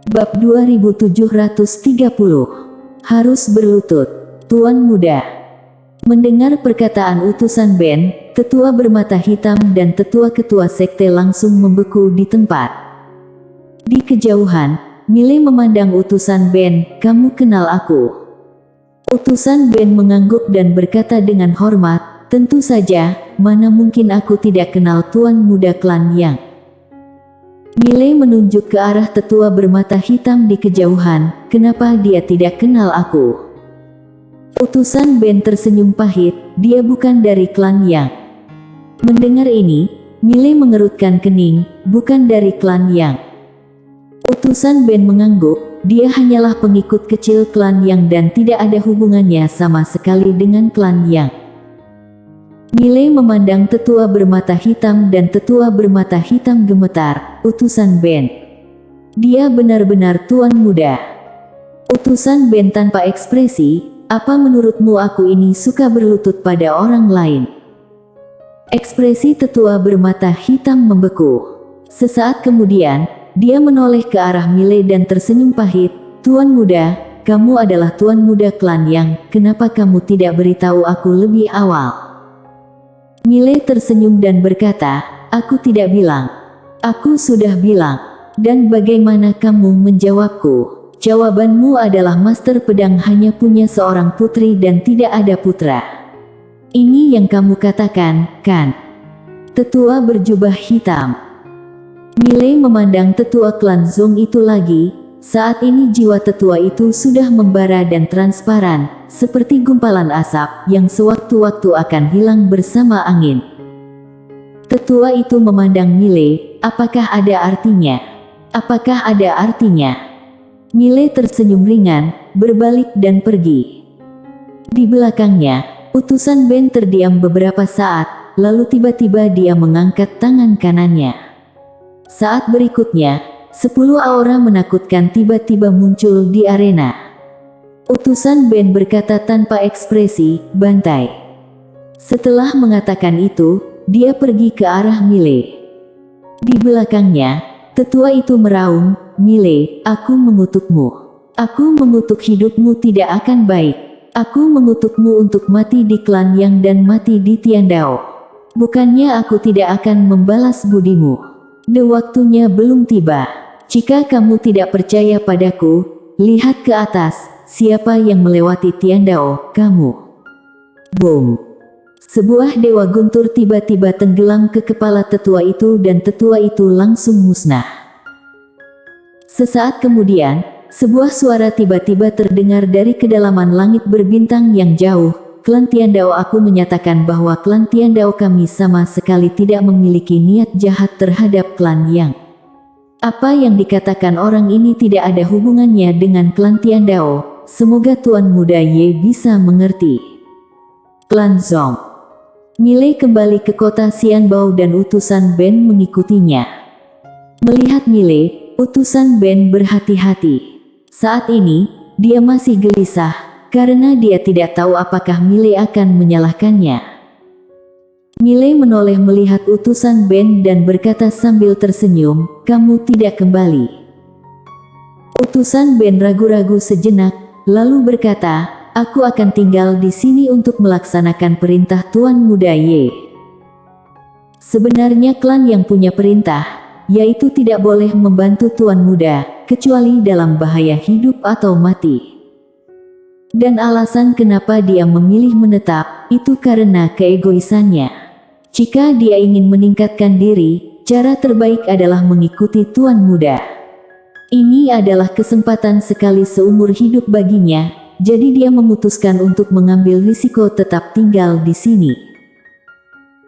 Bab 2730. Harus berlutut. Tuan Muda. Mendengar perkataan utusan Ben, tetua bermata hitam dan tetua-ketua sekte langsung membeku di tempat. Di kejauhan, Mile memandang utusan Ben, "Kamu kenal aku?" Utusan Ben mengangguk dan berkata dengan hormat, "Tentu saja, mana mungkin aku tidak kenal Tuan Muda klan Yang." Mile menunjuk ke arah tetua bermata hitam di kejauhan, "Kenapa dia tidak kenal aku?" Utusan Ben tersenyum pahit, "Dia bukan dari klan Yang." Mendengar ini, Mile mengerutkan kening, "Bukan dari klan Yang." Utusan Ben mengangguk, "Dia hanyalah pengikut kecil klan Yang dan tidak ada hubungannya sama sekali dengan klan Yang." Mile memandang tetua bermata hitam dan tetua bermata hitam gemetar. "Utusan Ben. Dia benar-benar Tuan Muda." Utusan Ben tanpa ekspresi, "Apa menurutmu aku ini suka berlutut pada orang lain?" Ekspresi tetua bermata hitam membeku. Sesaat kemudian, dia menoleh ke arah Mile dan tersenyum pahit, "Tuan Muda, kamu adalah Tuan Muda klan Yang, kenapa kamu tidak beritahu aku lebih awal?" Mile tersenyum dan berkata, "Aku tidak bilang." "Aku sudah bilang." "Dan bagaimana kamu menjawabku?" "Jawabanmu adalah Master Pedang hanya punya seorang putri dan tidak ada putra. Ini yang kamu katakan, kan?" Tetua berjubah hitam. Mile memandang tetua klan Zong itu lagi. Saat ini jiwa tetua itu sudah membara dan transparan, seperti gumpalan asap yang sewaktu-waktu akan hilang bersama angin. Tetua itu memandang Mile, "Apakah ada artinya? Apakah ada artinya?" Mile tersenyum ringan, berbalik dan pergi. Di belakangnya, utusan Ben terdiam beberapa saat, lalu tiba-tiba dia mengangkat tangan kanannya. Saat berikutnya, 10 aura menakutkan tiba-tiba muncul di arena. Utusan Ben berkata tanpa ekspresi, "Bantai." Setelah mengatakan itu, dia pergi ke arah Mile. Di belakangnya, tetua itu meraung, "Mile, aku mengutukmu. Aku mengutuk hidupmu tidak akan baik. Aku mengutukmu untuk mati di klan Yang dan mati di Tiandao. Bukannya aku tidak akan membalas budimu. Waktunya belum tiba. Jika kamu tidak percaya padaku, lihat ke atas, siapa yang melewati Tiandao, kamu." Boom! Sebuah dewa guntur tiba-tiba tenggelam ke kepala tetua itu dan tetua itu langsung musnah. Sesaat kemudian, sebuah suara tiba-tiba terdengar dari kedalaman langit berbintang yang jauh, "Klan Tiandao, aku menyatakan bahwa klan Tiandao kami sama sekali tidak memiliki niat jahat terhadap klan Yang. Apa yang dikatakan orang ini tidak ada hubungannya dengan klan Tiandao, semoga Tuan Muda Ye bisa mengerti." Klan Zong. Mile kembali ke kota Xianbao dan utusan Ben mengikutinya. Melihat Mile, utusan Ben berhati-hati. Saat ini, dia masih gelisah, karena dia tidak tahu apakah Mile akan menyalahkannya. Mile menoleh melihat utusan Ben dan berkata sambil tersenyum, "Kamu tidak kembali." Utusan Ben ragu-ragu sejenak, lalu berkata, "Aku akan tinggal di sini untuk melaksanakan perintah Tuan Muda Ye." Sebenarnya klan yang punya perintah, yaitu tidak boleh membantu Tuan Muda, kecuali dalam bahaya hidup atau mati. Dan alasan kenapa dia memilih menetap, itu karena keegoisannya. Jika dia ingin meningkatkan diri, cara terbaik adalah mengikuti Tuan Muda. Ini adalah kesempatan sekali seumur hidup baginya, jadi dia memutuskan untuk mengambil risiko tetap tinggal di sini.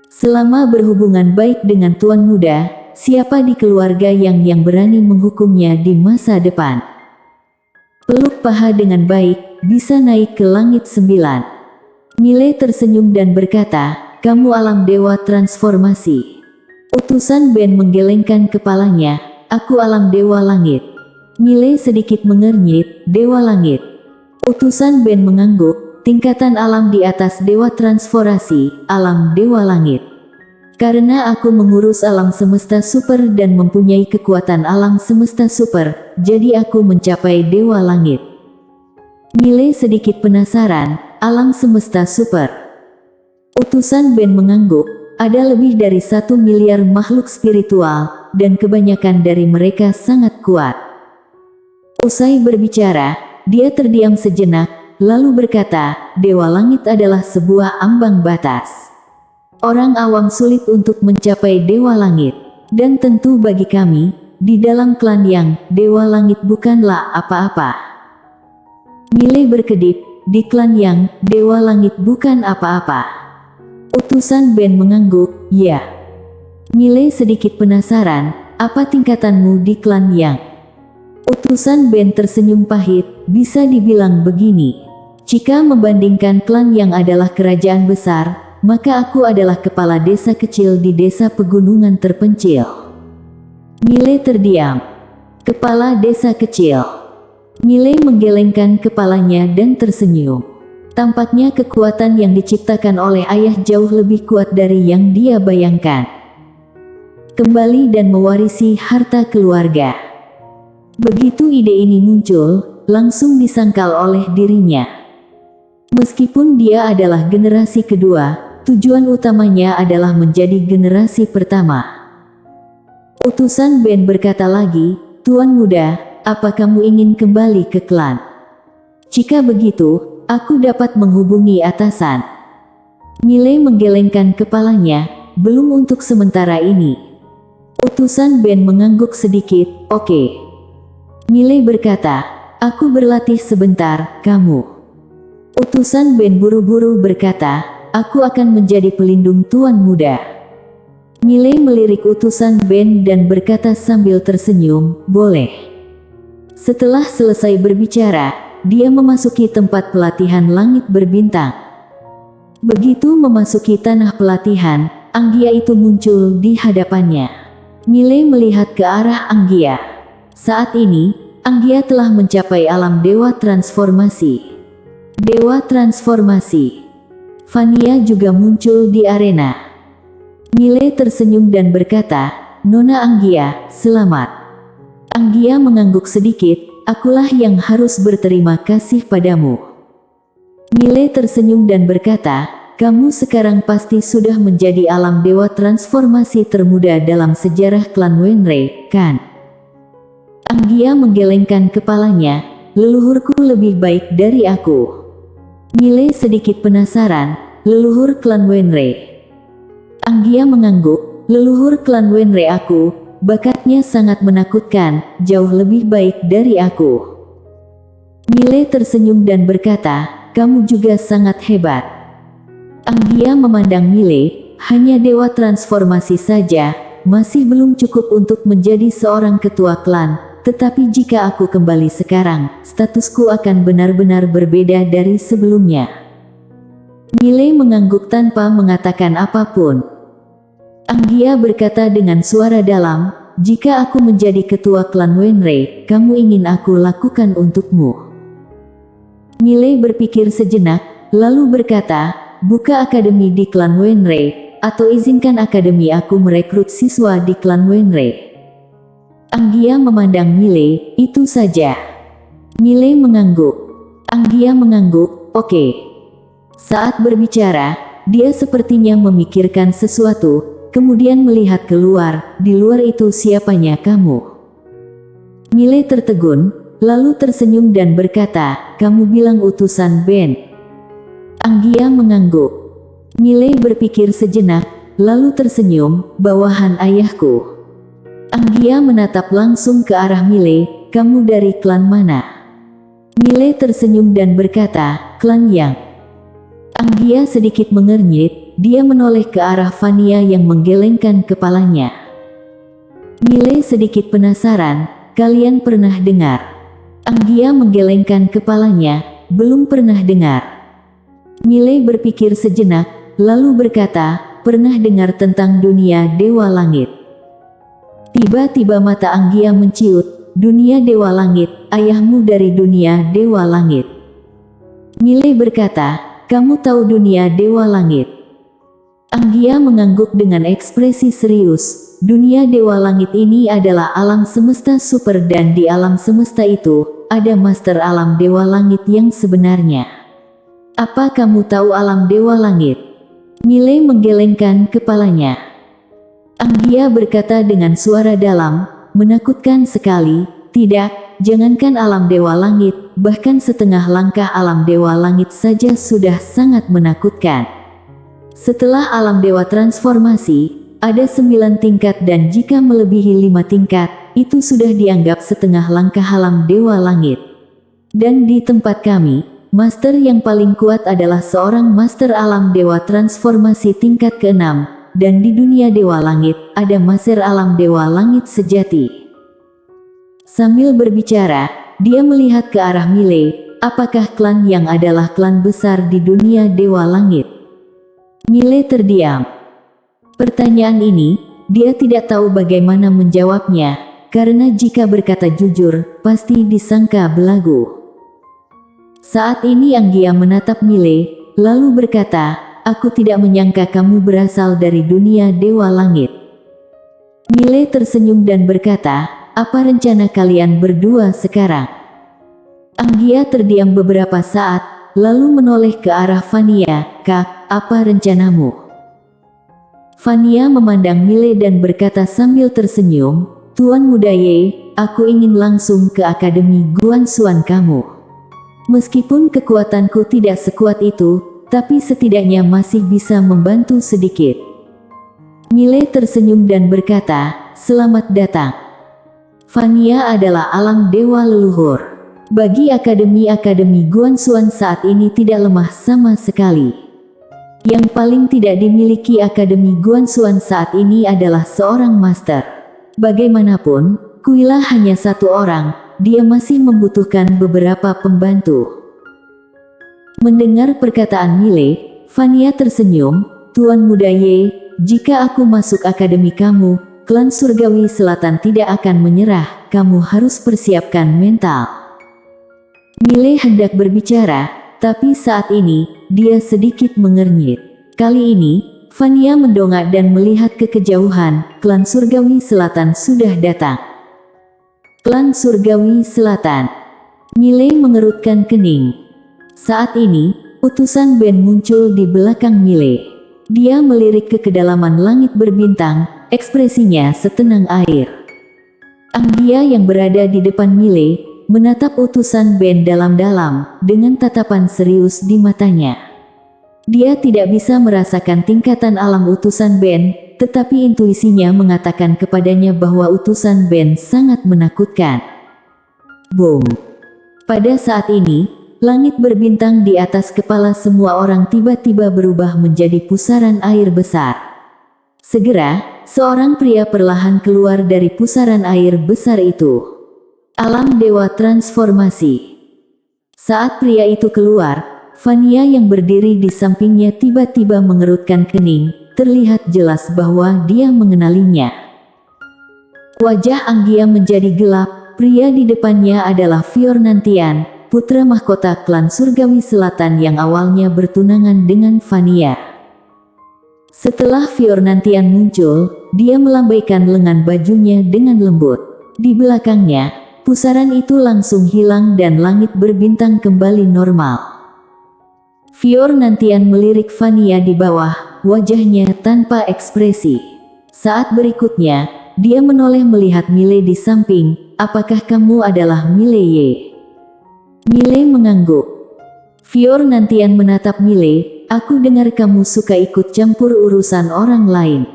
Selama berhubungan baik dengan Tuan Muda, siapa di keluarga yang berani menghukumnya di masa depan? Peluk paha dengan baik, bisa naik ke langit 9. Mile tersenyum dan berkata, "Kamu alam dewa transformasi." Utusan Ben menggelengkan kepalanya, "Aku alam dewa langit." Mile sedikit mengernyit, "Dewa langit." Utusan Ben mengangguk, "Tingkatan alam di atas dewa transformasi, alam dewa langit." Karena aku mengurus alam semesta super dan mempunyai kekuatan alam semesta super, jadi aku mencapai Dewa Langit. Miley sedikit penasaran, alam semesta super. Utusan Ben mengangguk, ada lebih dari 1 miliar makhluk spiritual, dan kebanyakan dari mereka sangat kuat. Usai berbicara, dia terdiam sejenak, lalu berkata, Dewa Langit adalah sebuah ambang batas. Orang awam sulit untuk mencapai Dewa Langit. Dan tentu bagi kami, di dalam klan Yang, Dewa Langit bukanlah apa-apa. Miley berkedip, di klan Yang, Dewa Langit bukan apa-apa. Utusan Ben mengangguk, ya. Miley sedikit penasaran, apa tingkatanmu di klan Yang? Utusan Ben tersenyum pahit, bisa dibilang begini. Jika membandingkan klan Yang adalah kerajaan besar, maka aku adalah kepala desa kecil di desa pegunungan terpencil. Miley terdiam. Kepala desa kecil. Miley menggelengkan kepalanya dan tersenyum. Tampaknya kekuatan yang diciptakan oleh ayah jauh lebih kuat dari yang dia bayangkan. Kembali dan mewarisi harta keluarga. Begitu ide ini muncul, langsung disangkal oleh dirinya. Meskipun dia adalah generasi kedua, tujuan utamanya adalah menjadi generasi pertama. Utusan Ben berkata lagi, Tuan Muda, apa kamu ingin kembali ke klan? Jika begitu, aku dapat menghubungi atasan. Miley menggelengkan kepalanya, belum untuk sementara ini. Utusan Ben mengangguk sedikit, oke. Miley berkata, aku berlatih sebentar, kamu. Utusan Ben buru-buru berkata, aku akan menjadi pelindung Tuan Muda. Miley melirik utusan Ben dan berkata sambil tersenyum, boleh. Setelah selesai berbicara, dia memasuki tempat pelatihan langit berbintang. Begitu memasuki tanah pelatihan, Anggia itu muncul di hadapannya. Miley melihat ke arah Anggia. Saat ini, Anggia telah mencapai alam Dewa Transformasi. Dewa Transformasi. Vania juga muncul di arena. Miley tersenyum dan berkata, Nona Anggia, selamat. Anggia mengangguk sedikit, akulah yang harus berterima kasih padamu. Miley tersenyum dan berkata, kamu sekarang pasti sudah menjadi alam dewa transformasi termuda dalam sejarah klan Wenrei, kan? Anggia menggelengkan kepalanya, leluhurku lebih baik dari aku. Miley sedikit penasaran, leluhur klan Wenrei. Anggia mengangguk, leluhur klan Wenrei aku, bakatnya sangat menakutkan, jauh lebih baik dari aku. Miley tersenyum dan berkata, kamu juga sangat hebat. Anggia memandang Miley, hanya dewa transformasi saja, masih belum cukup untuk menjadi seorang ketua klan. Tetapi jika aku kembali sekarang, statusku akan benar-benar berbeda dari sebelumnya. Miley mengangguk tanpa mengatakan apapun. Anggia berkata dengan suara dalam, jika aku menjadi ketua klan Wenrei, kamu ingin aku lakukan untukmu. Miley berpikir sejenak, lalu berkata, buka akademi di klan Wenrei, atau izinkan akademi aku merekrut siswa di klan Wenrei. Anggia memandang Miley, itu saja. Miley mengangguk. Anggia mengangguk, oke. Saat berbicara, dia sepertinya memikirkan sesuatu, kemudian melihat keluar, di luar itu siapanya kamu? Miley tertegun, lalu tersenyum dan berkata, kamu bilang utusan Ben. Anggia mengangguk. Miley berpikir sejenak, lalu tersenyum, bawahan ayahku. Anggia menatap langsung ke arah Miley, kamu dari klan mana? Miley tersenyum dan berkata, klan Yang. Anggia sedikit mengernyit, dia menoleh ke arah Vania yang menggelengkan kepalanya. Miley sedikit penasaran, kalian pernah dengar? Anggia menggelengkan kepalanya, belum pernah dengar. Miley berpikir sejenak, lalu berkata, pernah dengar tentang dunia Dewa Langit. Tiba-tiba mata Anggia menciut, dunia Dewa Langit, ayahmu dari dunia Dewa Langit. Miley berkata, kamu tahu dunia Dewa Langit? Anggia mengangguk dengan ekspresi serius. Dunia Dewa Langit ini adalah alam semesta super dan di alam semesta itu, ada Master Alam Dewa Langit yang sebenarnya. Apa kamu tahu alam Dewa Langit? Miley menggelengkan kepalanya. Anggia berkata dengan suara dalam, menakutkan sekali. Tidak, jangankan alam Dewa Langit, bahkan setengah langkah alam Dewa Langit saja sudah sangat menakutkan. Setelah alam Dewa Transformasi, ada 9 tingkat dan jika melebihi 5 tingkat, itu sudah dianggap setengah langkah alam Dewa Langit. Dan di tempat kami, Master yang paling kuat adalah seorang Master Alam Dewa Transformasi tingkat ke-6, dan di dunia Dewa Langit, ada Master Alam Dewa Langit sejati. Sambil berbicara, dia melihat ke arah Miley, apakah klan yang adalah klan besar di dunia Dewa Langit? Miley terdiam. Pertanyaan ini, dia tidak tahu bagaimana menjawabnya, karena jika berkata jujur, pasti disangka belagu. Saat ini Anggia menatap Miley, lalu berkata, aku tidak menyangka kamu berasal dari dunia Dewa Langit. Miley tersenyum dan berkata, apa rencana kalian berdua sekarang? Anggia terdiam beberapa saat, lalu menoleh ke arah Vania, Kak, apa rencanamu? Vania memandang Miley dan berkata sambil tersenyum, Tuan Muda Ye, aku ingin langsung ke Akademi Guanxuan kamu. Meskipun kekuatanku tidak sekuat itu, tapi setidaknya masih bisa membantu sedikit. Miley tersenyum dan berkata, selamat datang. Vania adalah alam dewa leluhur. Bagi Akademi Guanxuan saat ini tidak lemah sama sekali. Yang paling tidak dimiliki Akademi Guanxuan saat ini adalah seorang master. Bagaimanapun, Kuila hanya satu orang, dia masih membutuhkan beberapa pembantu. Mendengar perkataan Miley, Vania tersenyum, Tuan Muda Ye, jika aku masuk akademi kamu, klan Surgawi Selatan tidak akan menyerah, kamu harus persiapkan mental. Miley hendak berbicara, tapi saat ini, dia sedikit mengernyit. Kali ini, Vania mendongak dan melihat ke kejauhan, klan Surgawi Selatan sudah datang. Klan Surgawi Selatan. Miley mengerutkan kening. Saat ini, utusan Ben muncul di belakang Miley. Dia melirik ke kedalaman langit berbintang, ekspresinya setenang air. Anggia yang berada di depan Miley, menatap utusan Ben dalam-dalam, dengan tatapan serius di matanya. Dia tidak bisa merasakan tingkatan alam utusan Ben, tetapi intuisinya mengatakan kepadanya bahwa utusan Ben sangat menakutkan. Boom! Pada saat ini, langit berbintang di atas kepala semua orang tiba-tiba berubah menjadi pusaran air besar. Segera, seorang pria perlahan keluar dari pusaran air besar itu. Alam Dewa Transformasi. Saat pria itu keluar, Vania yang berdiri di sampingnya tiba-tiba mengerutkan kening, terlihat jelas bahwa dia mengenalinya. Wajah Anggia menjadi gelap, pria di depannya adalah Fiornantian, putra mahkota klan Surgawi Selatan yang awalnya bertunangan dengan Vania. Setelah Fiornantian muncul, dia melambaikan lengan bajunya dengan lembut. Di belakangnya, pusaran itu langsung hilang dan langit berbintang kembali normal. Fiornantian melirik Vania di bawah, wajahnya tanpa ekspresi. Saat berikutnya, dia menoleh melihat Miley di samping, apakah kamu adalah Miley Ye? Miley mengangguk. Fiornantian menatap Miley, aku dengar kamu suka ikut campur urusan orang lain.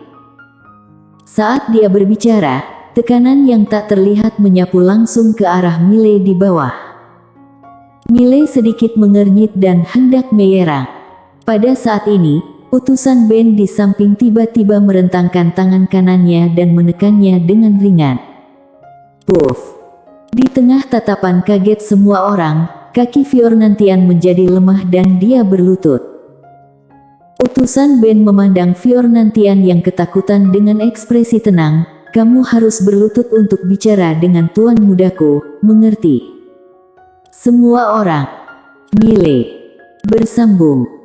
Saat dia berbicara, tekanan yang tak terlihat menyapu langsung ke arah Miley di bawah. Miley sedikit mengernyit dan hendak menyerang. Pada saat ini, utusan Ben di samping tiba-tiba merentangkan tangan kanannya dan menekannya dengan ringan. Puff! Di tengah tatapan kaget semua orang, kaki Fiornantian menjadi lemah dan dia berlutut. Utusan Ben memandang Fiornantian yang ketakutan dengan ekspresi tenang, kamu harus berlutut untuk bicara dengan tuan mudaku, mengerti? Semua orang. Miley bersambung.